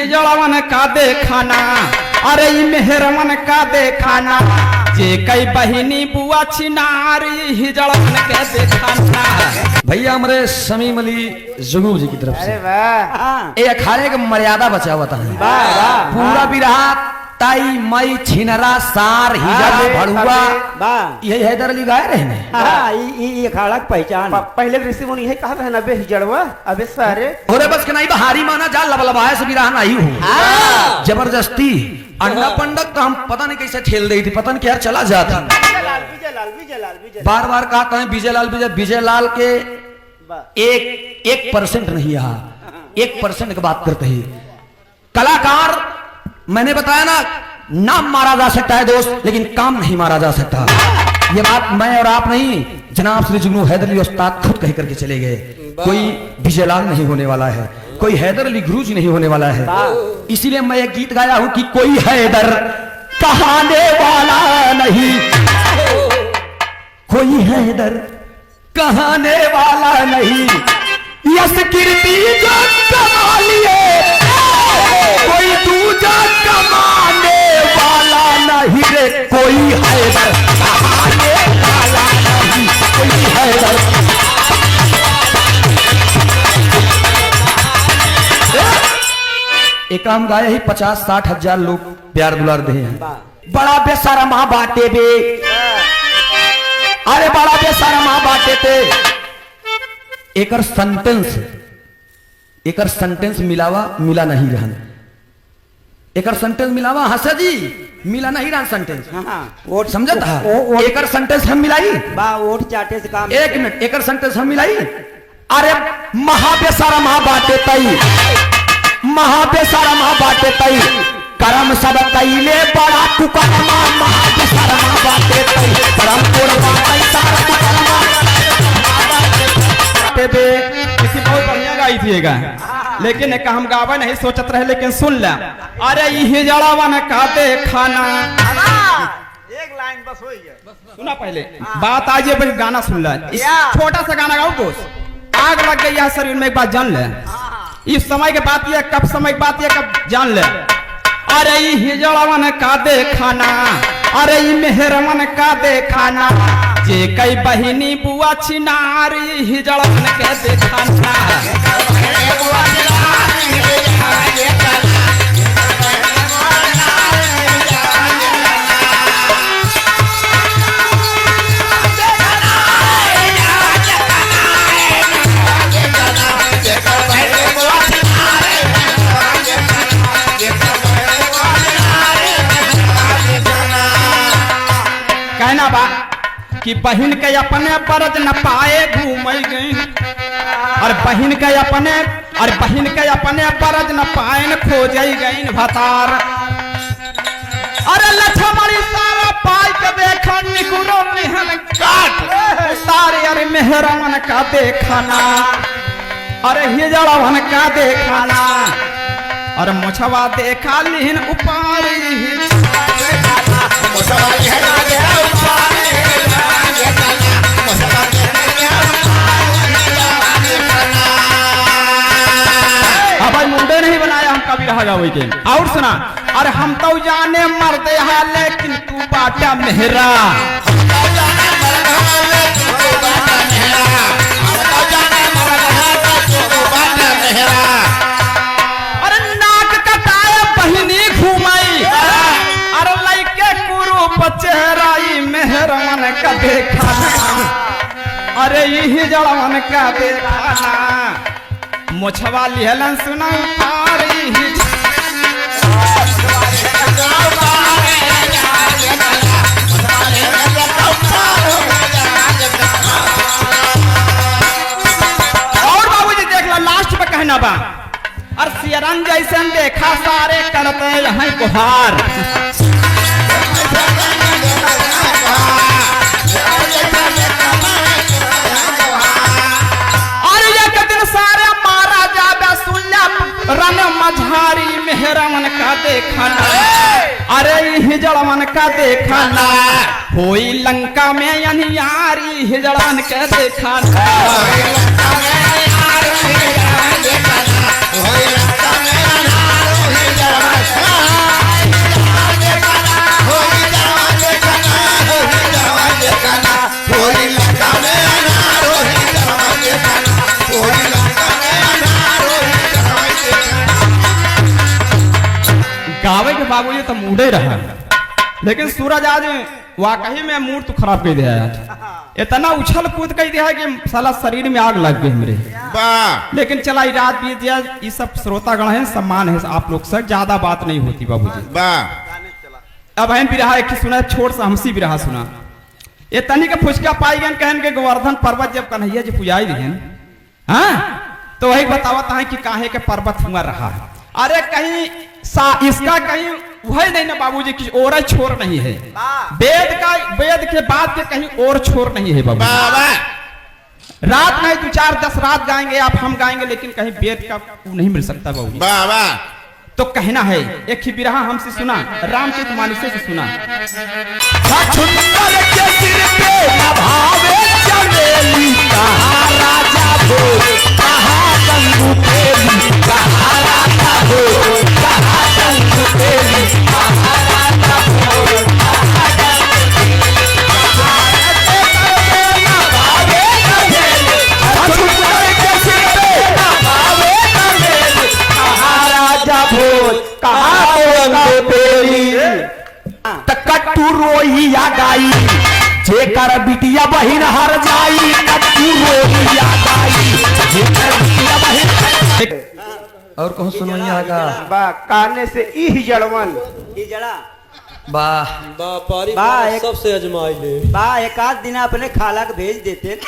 हिजड़वन का देखाना, अरे ई मेहरवन का देखाना, जे कई बहिनी बुआ छिनारी हिजड़वन के देखाना। भैया हमारे समीम अली जुगू जी की तरफ से ये अखाड़े का मर्यादा बचा हुआ था। पूरा बिरहा ताई मई छिनरा सार हिजड़ भड़ुआ यही हैदर अली गाय रहे ने। ये अखाड़ा की पहचान पहले ऋषि मुनि यही कहा था ना, बे हिजड़वा अबे सारे होरे बस के नहीं बहारी माना जा लबलबाए से बिरहा नहीं हूँ जबरदस्ती अंडा पंडक तो हम पता नहीं कैसे ठेल रही थी, पता नहीं क्या चला जाता। बार बार कहा कहें विजय लाल के 1% नहीं यहाँ 1% की बात करते ही कलाकार मैंने बताया ना, नाम मारा जा सकता है दोस्त, लेकिन काम नहीं मारा जा सकता। ये बात मैं और आप नहीं, जनाब श्री जुगनू हैदर अली उस्ताद खुद कह करके चले गए। कोई विजय लाल नहीं होने वाला है, कोई हैदर अली गुरु जी नहीं होने वाला है। इसीलिए मैं एक गीत गाया हूं कि कोई हैदर कहाने वाला नहीं, कोई हैदर कहाने वाला नहीं, यश कीर्ति जो कमा लिए कोई दूजा कमाने वाला नहीं रे, कोई हैदर कहाने वाला नहीं, कोई हैदर। एक काम गाया ही 50-60 हजार लोग प्यार दुलार दे हैं। बड़ा बेशर्मा बाटे बे, अरे बड़ा बेशर्मा बाटे थे। एकर सेंटेंस मिला नहीं रहन, एकर सेंटेंस मिलावा हंसा जी मिला नहीं रहन सेंटेंस समझा था। एकर सेंटेंस हम मिलाई वोट चाटे से काम। एक मिनट, एकर सेंटेंस हम मिलाई। अरे महाबेशर्मा बाटे तई, महाबेशर्मा बाटे तई, करम सब तईले बड़ा कुकरमा, महाबेशर्मा बाटे तई, करम कोरबा तई सारा कुकरमा। किसी बहुत बढ़िया गाई थीगा, लेकिन एक हम गावा नहीं सोचत रहे, लेकिन सुन ले। अरे ई हिजड़वन का देखाना, एक लाइन बस हो गया, सुना पहले बात आज ये गाना सुन ले। छोटा सा गाना गाओ दोस्त, आग लग गई है शरीर में, एक बात जान ले। इस समय के बात ये कब, समय की बात ये कब, जान ले। अरे ई हिजड़वन का देखाना, अरे ई मेहरवन का देखाना, जे कई बहिनी बुआ छिनारी हिजड़वन के देखाना। कहना बा कि बहन के अपने परज न पाए घूम गई, और बहन के अपने परज न पाए न खोज गई भतार। अरे लछमणी सारा पाई के देखा निकुरो निहन काट सारे, अरे मेहरवन का देखाना, अरे हिजड़वन का देखाना, और मुछवा देखा लिहन उपारी। अब मुंडे नहीं बनाया हम कभी रहा वही के। और सुना, अरे हम तो जाने मरते हैं, लेकिन तू बाटा मेहरा। अरे नाक कटाए बहिनी घुमाई, अरे लइके कुरूप चेहराई मेहरवन का देखाना, अरे यही जड़वन का देखाना, मुछवा लिहलन सुना पारी। और बाबूजी देख लो लास्ट में कहना बा, और सियरन जैसे देखा सारे करते यहाँ गुहार। रन मझारी मेहरवन का देखाना, अरे हिजड़वन का देखाना, होई लंका में अनियारी हिजड़वन के देखाना। गावे के बाबूजी तो मूडे रहा, लेकिन सूरज आज वाकई में मूड तो खराब कर दिया आज। इतना उछल कूद कर दिया कि साला शरीर में आग लग गई मेरे। लेकिन चला रात बीत गया, ये सब श्रोतागण है, सम्मान है आप लोग से, ज्यादा बात नहीं होती बाबूजी। अब बहन भी रहा एक सुना, छोट सा हमसी भी रहा सुना। ये तनी के फुचका पाई गए कहन के गोवर्धन पर्वत जब कन्हैया जी पुजाई दिहन, हाँ तो वही बतावत है कि काहे के पर्वत हुआ रहा है। अरे कहीं इसका कहीं वही नहीं ना बाबूजी, कि और छोर नहीं है, वेद के बाद के कहीं और छोर नहीं है बाबू। रात में 2-4-10 रात गाएंगे आप, हम गाएंगे, लेकिन कहीं वेद का नहीं मिल सकता बाबू। तो कहना है एक ही बिरहा हमसे सुना, रामचरित मानस से सुना। कट्टू रोहिया गाई जेकर बिटिया बहिन हर जाई, कट्टू रोहिया गाई जेकर बिटिया बहिन। और कहूं सुनो यहाँ का बा काने से ई जड़वन वाह वाह, सबसे अजमाई ले बा एक आध दिन अपने खाला के भेज देते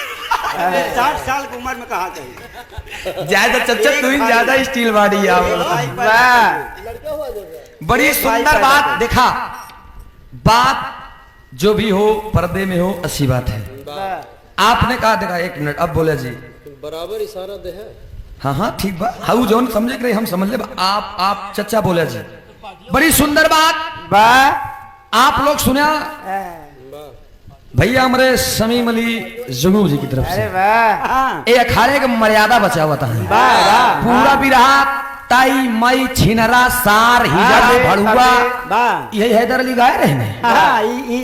60 साल की उम्र में कहा गई। ज्यादा चच्चा तू ही ज्यादा स्टील बॉडी आ। बड़ी सुंदर बात देखा, बात जो भी हो पर्दे में हो अच्छी बात है। आपने कहा देखा 1 मिनट, अब बोले जी बराबर इशारा दे है। हाँ हाँ ठीक बात, हाउ जोन समझे रहे हम समझ ले। आप चचा बोले जी बड़ी सुंदर बात बा आप लोग सुना भैया हमारे समीम अली जुगनू जी की तरफ से। अरे वाह, ये अखाड़े का मर्यादा बचा हुआ था, वाह पूरा भी रहा ताई मई छिनरा सार हिजड़ा भड़ुआ, यही हैदर अली गाए रहे ने।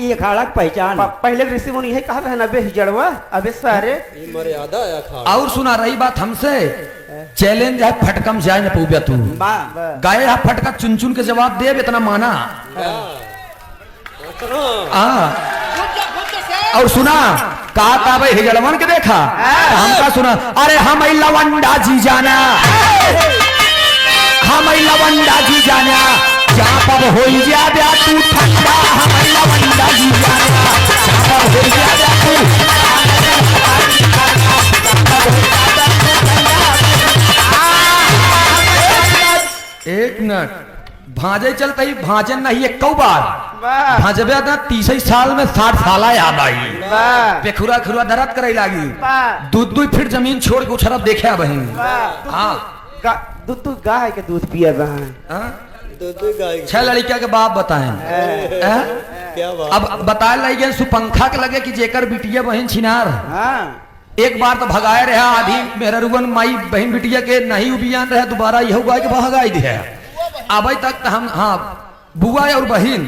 ये अखाड़ा की पहचान। पहले ऋषि मुनि यही कहा रहे ना, बे जड़वा अबे सारे मर्यादा और सुना रही बात हमसे, चैलेंज है फटकम जाए न पूबिया तू गाये है फटका चुन चुन के जवाब दे, इतना माना। और सुना कहा भाई हिजड़वन के देखा हमका सुना, अरे हम लवंडा जी जाना, हम लवंडा जी जाना, जहाँ पर हो जा तू ठंडा, हम लवंडा जी जाना, जहाँ पर हो जा तू। एक मिनट, भाजे चलते ही भाजन नहीं एक कौ बार भाजबे ना 30 साल में 60 साल याद आई, पेखुरा खुरा दर्द करे लागी, 2 फीट जमीन छोड़ के उछरब देखे बहन। हाँ दूध गाय के दूध पिया बहन, 6 लड़किया के बाप बताए। क्या बात? अब बताए लगे सुपंखा के लगे कि जेकर बिटिया बहन छिनार, एक बार तो भगाए रहा आधी मेरा रुगन माई बहन बिटिया के नहीं उबियान रहे, दोबारा यह हुआ कि भगाई दिया। अब तक हम हाँ बुआ और बहन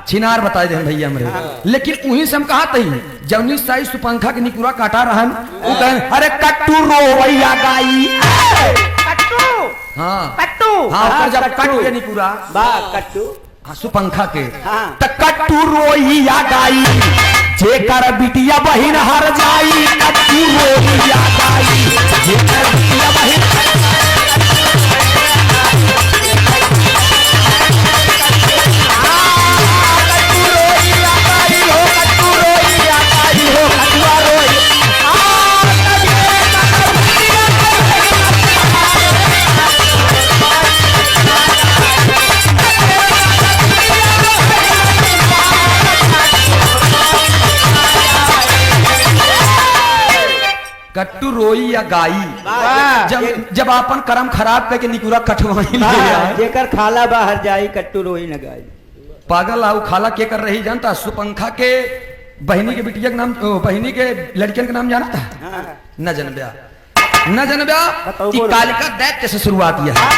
छिनार बताए दे भैया हमरे, लेकिन वहीं से हम कहा थी जवनी साई सुपंखा के निकुरा काटा रहन, वो कहे अरे कट्टू रोवैया गाई, हाँ कट्टू हाँ जब कट के निकुरा कट्टू हाँ सुपंखा के त कट्टू रोइया गाई जेकर बिटिया बहिन हर जाई, कट्टू रोइया गाई जेकर बिटिया बहिन। कट्टू रोई या गाई, जब आपन कर्म खराब करके निकुरा कटवाई जेकर खाला बाहर जाई, कट्टू रोई न गाई। पागल आओ खाला के कर रही जानता, सुपंखा के बहनी के बिटिया के नाम, बहनी के लड़कियन के नाम जाना था न जनब्या, न जनब्या कि कालिका दैत्य से शुरुआत किया है,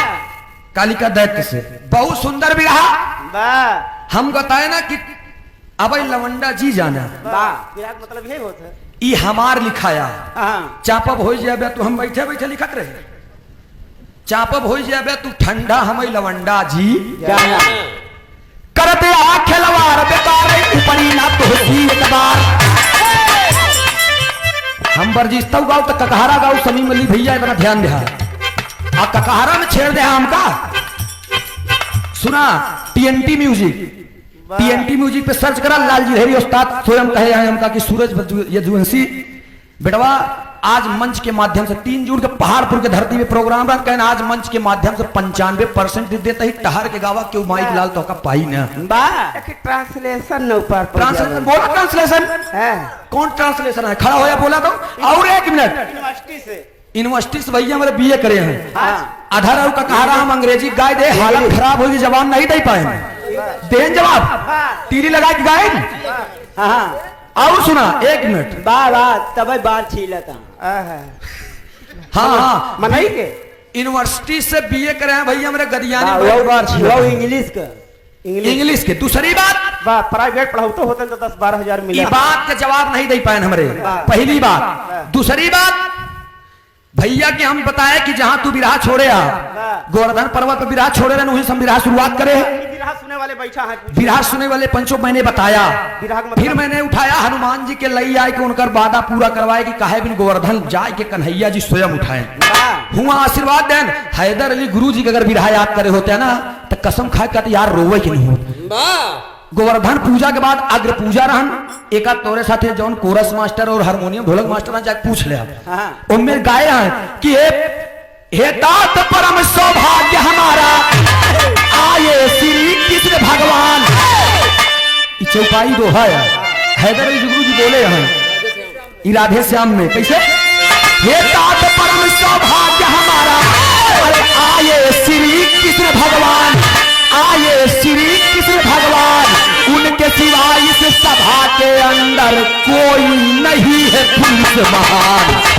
कालिका दैत्य से बहुत सुंदर भी रहा। हम बताए ना कि अब लवंडा जी जाना, मतलब यही होता है, ई हमार लिखाया चापब हो जाए तो हम बैठे बैठे लिखत रहे, चापब हो जाबे तू ठंडा हम लवंडा जी जाना करते आ खिलवाड़ बेकार ऊपरी ना तो होती एक बार हम बरजिस्ता गाँव तो ककहारा गाँव समीम अली भैया इतना ध्यान दे आ ककहारा में छेड़ दे हमका सुना टीएनटी म्यूजिक पे सर्च करा लालजी लहरी उस्ताद स्वयं कहे हैं हमका कि सूरज यदुवंशी बेटवा आज मंच के माध्यम से 3 जून के पहाड़पुर के धरती में प्रोग्राम रहा कहना आज मंच के माध्यम से 95% दे देता ही टहर के गावा क्यों माइक लाल तो का पाई ना बा एक ट्रांसलेशन न ऊपर ट्रांसलेशन बोला ट्रांसलेशन है कौन ट्रांसलेशन है खड़ा होया बोला तो और 1 मिनट यूनिवर्सिटी से भैया हमारे बीए करे हैं आधार का कहा हम अंग्रेजी गाय दे हालत खराब होगी जवाब नहीं दे पाए दें जवाब टीरी लगा के गाय हाँ और सुना 1 मिनट बा तब बाल छीला था हाँ मनाई के यूनिवर्सिटी से बीए करे हैं भैया हमारे गदियानी वो इंग्लिश का इंग्लिश के दूसरी बात बा प्राइवेट पढ़ाओ तो होते तो 10-12 हजार मिले ये बात के जवाब नहीं दे पाए हमारे पहली बात दूसरी बात भैया कि हम बताए कि जहां तू विराह छोड़े आ गोवर्धन पर्वत पर विराह छोड़े रहे वहीं से हम विराह शुरुआत करे विराह सुने वाले बैठा है विराह सुने वाले पंचों मैंने बताया विराह का मतलब फिर मैंने उठाया हनुमान जी के लई आए कि उनकर वादा पूरा करवाए कि काहे बिन गोवर्धन जाए के कन्हैया जी स्वयं उठाए हुआ आशीर्वाद देन हैदर अली गुरु जी के अगर विराह याद करे होते हैं ना तो कसम खाए का यार रोवे की नहीं होते गोवर्धन पूजा के बाद अग्र पूजा रहन एक तोरे साथे जौन कोरस मास्टर और हारमोनियम ढोलक मास्टर जाके पूछ ले आप उनमें गाए हैं कि हे तात परम सौभाग्य हमारा आए श्री कृष्ण भगवान चौपाई दो है हैदर अली गुरु जी बोले हैं राधे श्याम में कैसे हे तात परम सौभाग्य हमारा अरे आए श्री कृष्ण भगवान आए श्री कृष्ण भगवान उनके सिवा इस सभा के अंदर कोई नहीं है पुरुष महान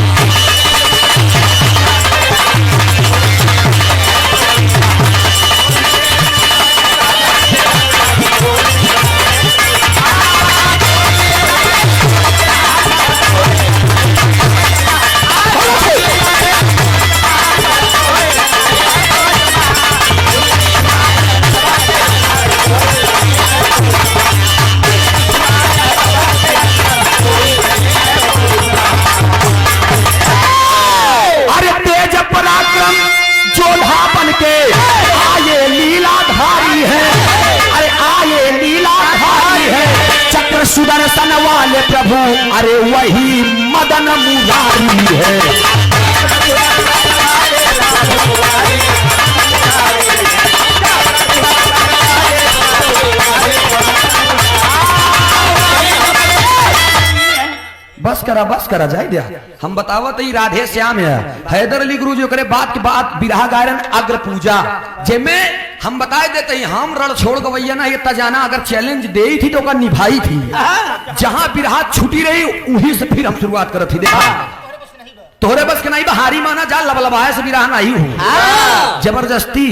सुदर्शन वाले प्रभु अरे वही मदन मुरारी है बस करा जाए दिया हम बतावत ही राधे श्याम है हैदर अली गुरु जी करे बात की बात विराह गायन अग्र पूजा जेमे हम बताए देते हैं हम रण छोड़ गवैया ना ये तजाना अगर चैलेंज दे थी तो निभाई थी जहां विराह छुटी रही वहीं से फिर हम शुरुआत कर थी देखा तोहरे बस के नहीं बहारी माना जा लबलबाए से विराह नहीं हूँ जबरदस्ती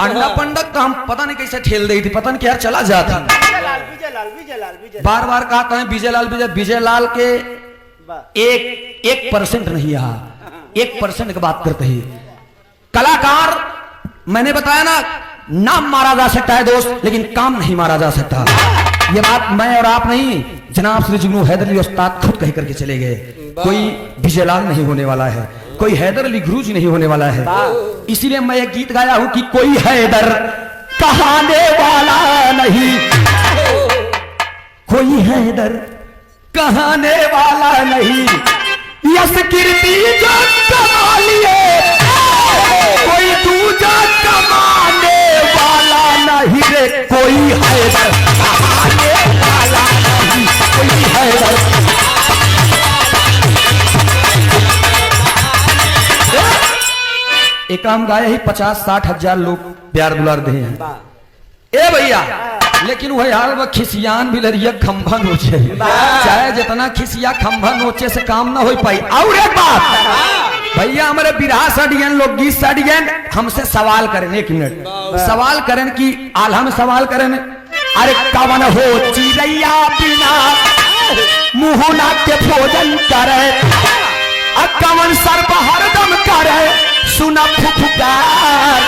अंडा पंडक तो हम पता नहीं कैसे ठेल रही थी पता नहीं क्या चला जाता बार बार कहते हैं विजय लाल के 1% नहीं यहाँ 1% की बात करते ही कलाकार मैंने बताया ना नाम मारा जा सकता है दोस्त लेकिन काम नहीं मारा जा सकता ये बात मैं और आप नहीं जनाब श्री जुगनू हैदर अली उस्ताद खुद कह करके चले गए कोई विजय लाल नहीं होने वाला है कोई हैदर अली गुरु जी नहीं होने वाला है इसीलिए मैं एक गीत गाया हूं कि कोई हैदर कहाने वाला नहीं कोई हैदर कहाने वाला नहीं यश कीर्ति जो कमा लिए कोई दूजा कमाने वाला नहीं रे कोई हैदर कहाने वाला नहीं कोई हैदर एक काम गाए ही 50-60 हजार लोग प्यार दुलार दे हैं ए भैया लेकिन वह यार वह खिसियान भी लरिया खंभा नोचे चाहे जितना खिसिया खंभा नोचे से काम ना हो पाई और एक बात भैया हमारे बिरहा सडियन लोग गीत सडियन हमसे सवाल करें 1 मिनट सवाल करें कि आल्हा में सवाल करें अरे कवन हो चिड़ैया बिना मुंह ना के भोजन करे कवन सर्प हरदम करे सुना फुफकार।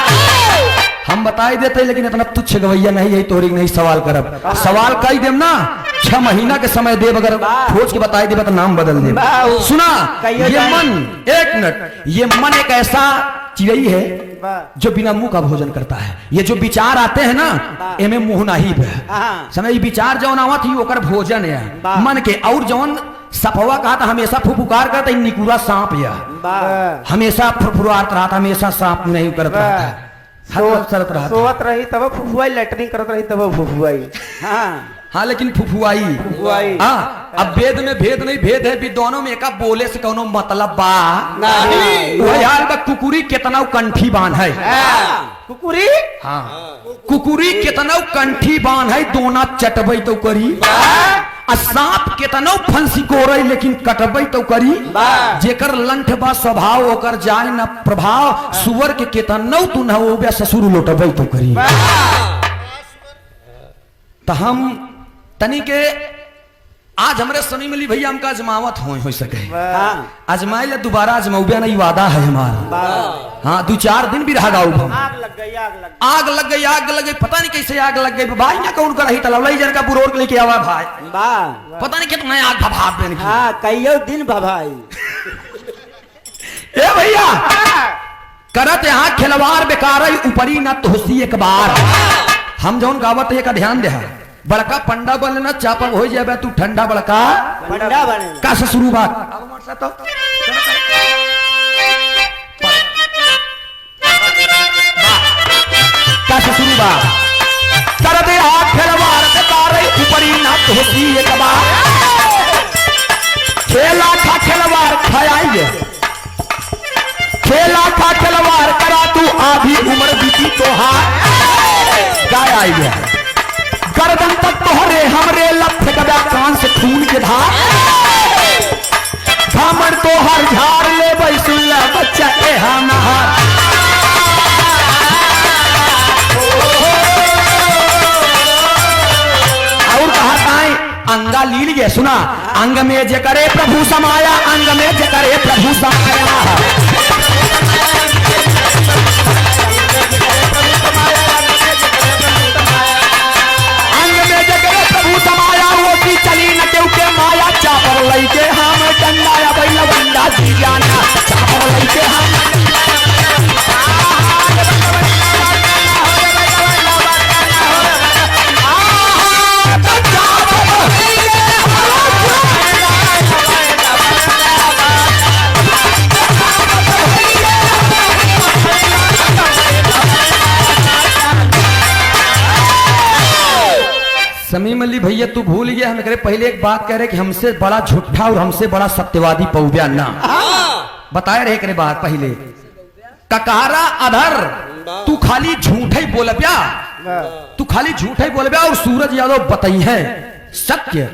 हम बताई देते लेकिन इतना तुच्छ गवैया नहीं, यही तोरी नहीं सवाल करब। सवाल कही देम ना 6 महीना के समय देव, अगर खोज के बताई देब तो नाम बदल देब। सुना ये मन, एक मिनट, ये मन एक ऐसा चिड़ई है जो बिना मुंह का भोजन करता है। ये जो विचार आते हैं ना एमे मुंह नहीं पे समय विचार जौन आवत ही ओकर भोजन है मन के। और जौन सपवा कहा था हमेशा फुफुकार करता, निकुरा सांप या हमेशा फुरफुरात रहा था, हमेशा सांप नहीं करता रहा, सोवत रही तब फुफुआई, लेटरिंग करत रही तब फुफुआई। हाँ लेकिन फुफुआई हाँ। अब वेद में भेद नहीं, भेद है विद्वानों में, एक बोले से कौनो मतलब बा नहीं। वही हाल बा कुकुरी कितना कंठी बांध है, कुकुरी हाँ कुकुरी कितना कंठी बांध है, दोना चटबई तो करी। सांप कितनो फंसी कोरई लेकिन कटबई तो करी। जेकर लंठ बा स्वभाव ओकर जाय न प्रभाव, सुअर के कितनो तू न हो ससुर लोटबई तो करी। तो हम तनी के आज हमरे सुनी मिली भैया हमका आजमावत हो सके, आजमाई ले दोबारा आजमाऊबे नहीं, वादा है हमारा। हाँ 2-4 दिन भी रह गाऊ। आग लग गई, आग लग गई, आग लग गई, पता नहीं कैसे आग लग गई। भाई ना कौन कर रही तलवलाई जन का बुरोर लेके आवा भाई, पता नहीं कितना आग भभाप देने की। हाँ कईयो दिन भभाई। ए भैया करत यहाँ खिलवाड़ बेकार ऊपरी न तोसी एक बार। हम जौन गावत है का ध्यान दे, बड़का पंडा बनना चापा हो जाए तू ठंडा बड़का पंडा बने का से शुरू बात का से शुरू बात कर दे खिलवाड़ बेकार ऊपरी न तोसी एक बार। खेला खा खिलवाड़ खाएंगे, खेला खा खिलवाड़ करा तू आधी उम्र बीती तोहार। गाय आई गया गर्दन तक तोहरे हमरे लथ गदा कान से खून के धार। घामर तो हर झाड़ ले भाई सुन ले बच्चा के नहार। और कहा अंगा लील गए सुना, अंग में जे करे प्रभु समाया, अंग में जे करे प्रभु समाया। चली न के माया चापर लइके हम डंडाया बैला बंदा जी जाना चापर लइके हम। समीम अली भैया तू भूल गया, हम करे पहले एक बात कह रहे कि हमसे बड़ा झूठा और हमसे बड़ा सत्यवादी पौब्या ना बताए रहे करे बात पहले ककारा अधर तू खाली झूठ ही बोल प्या, तू खाली झूठ ही बोल प्या। और सूरज यादव बताई है सत्य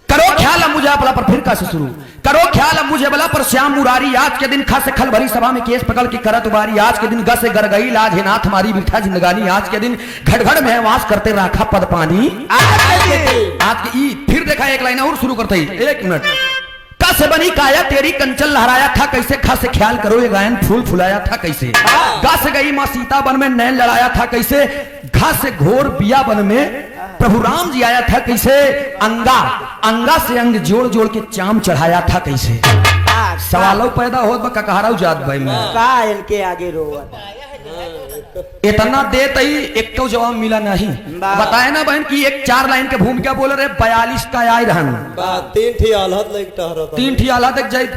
करो ख्याल मुझे बला पर फिर कैसे शुरू करो ख्याल मुझे बला पर श्याम मुरारी आज के दिन खास खल भरी सभा में केस पकड़ की करत बारी। आज के दिन गस गर गई लाज है नाथ हमारी बिठा जिंदगानी। आज के दिन घड़ में वास करते राखा पद पानी। आज की फिर देखा एक लाइन और शुरू करते ही 1 मिनट का से बनी काया तेरी कंचन लहराया था कैसे। खास ख्याल करो ये गायन फूल फुलाया था कैसे। गा से गई माँ सीता बन में नैन लड़ाया था कैसे। घा से घोर बिया बन में प्रभु राम जी आया था कैसे। अंगा अंगा से अंग जोड़ जोड़ के चाम चढ़ाया था कैसे। सवालों पैदा हो ककहरा जात भाई में का इनके आगे रो इतना देते ही एक तो जवाब मिला नहीं। बताए ना बहन की एक 4 लाइन के भूमिका बोल रहे 42 का आए रहन 3 ठी आला तक जाए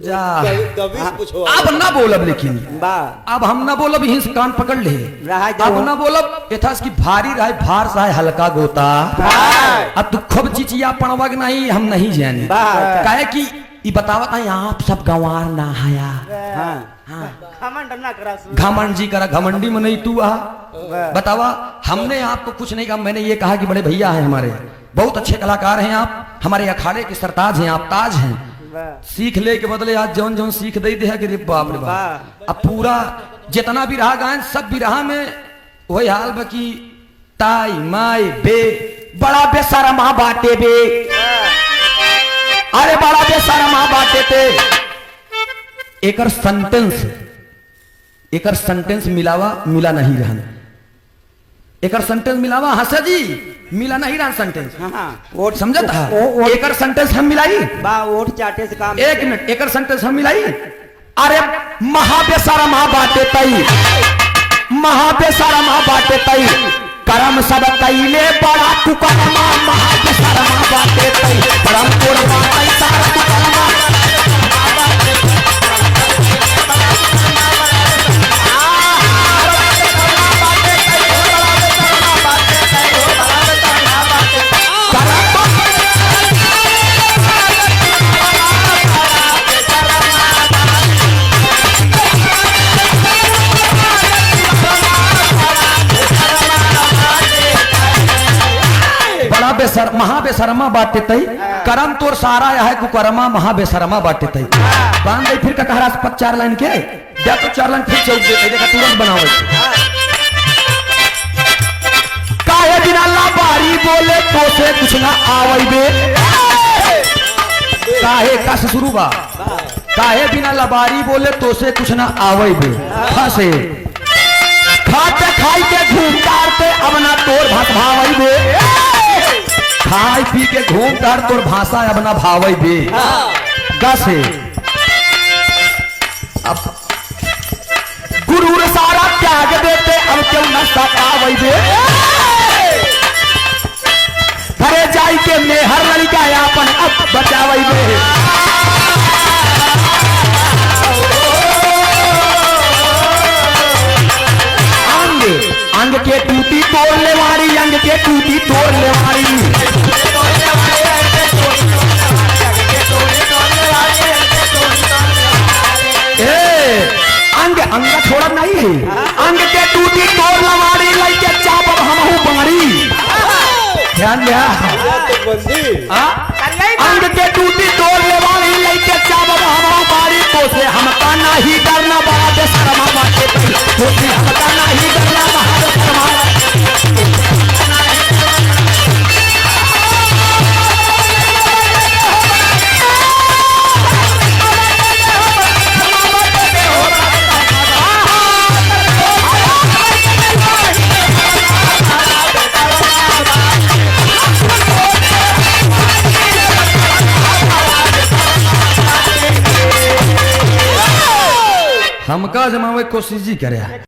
जा अब ना बोलब लेकिन अब हम ना बोलब यहीं से कान पकड़ ले। अब ना बोलब यथास की भारी रहे भार सा है हल्का गोता। अब तू खूब चिचिया पणवग नहीं हम नहीं जाने काहे कि ये बतावत है आप सब गंवार ना हया घमंड जी करा घमंडी में नहीं तू आ बतावा। हमने आपको कुछ नहीं कहा, मैंने ये कहा कि बड़े भैया हैं हमारे बहुत अच्छे कलाकार हैं आप, हमारे अखाड़े के सरताज हैं आप, ताज हैं। सीख ले के बदले आज जौन जौन सीख दे दे कि रे बाप रे बाप। अब पूरा जितना भी रहा गायन सब भी रहा में वही हाल बाकी ताई माई बे बड़ा बेशर्मा बाटे बे। अरे बड़ा बेशर्मा बाटे थे एकर सेंटेंस मिला नहीं रहन। एकर सेंटेंस मिलावा हंसा जी मिला नहीं रहन सेंटेंस। हाँ वोट समझत है? वोट एकर सेंटेंस हम मिलाई। बा वोट चाटे से काम। एक मिनट, एकर सेंटेंस हम मिलाई। अरे महाबेशरमा बाटे तई, महाबेशरमा बाटे तई, करम सब तईले बड़ा कुकरमा, महाबेशरमा बाटे तई, करम तोर बाटे सारा कुकरमा। महाबेशरमा बाटे तई, करम तोर सारा है कुकरमा, महाबेशरमा बाटे तई। बांध दे फिर ककहरा से 4 लाइन के जा तो 4 लाइन फिर चौक दे देखा तुरंत बनावे। काहे बिना लाबारी बोले तो से कुछ ना आवई बे, काहे का से शुरू बा, काहे बिना लाबारी बोले तो से कुछ ना आवई बे। फंसे खाते खाई के घूम तारते अब ना तोर भात भावई बे, खाई पी के घूम तार तोर भाषा अब ना भावई बे। गसे अब गुरूर सारा त्याग देते अब क्यों न सतावई बे, घरे जाई के मेहर लड़का अपन अब बचावई बे। अंग के टूटी तोड़ ले मारी, अंग के टूटी तोड़ ले मारी, अंग अंग छोड़ा नहीं है, अंग के टूटी तोड़ ले मारी, लइके चाप अब हमहू बारी। ध्यान दिया अंग के टूटी तोड़ ले मारी, लइके चाप अब हमहू बारी। तो से हमका नहीं डरना महाबेशरमा बाटे तई, तो से हमका नहीं डरना महाबेशरमा। हमका जमावे कोशिश जी करे।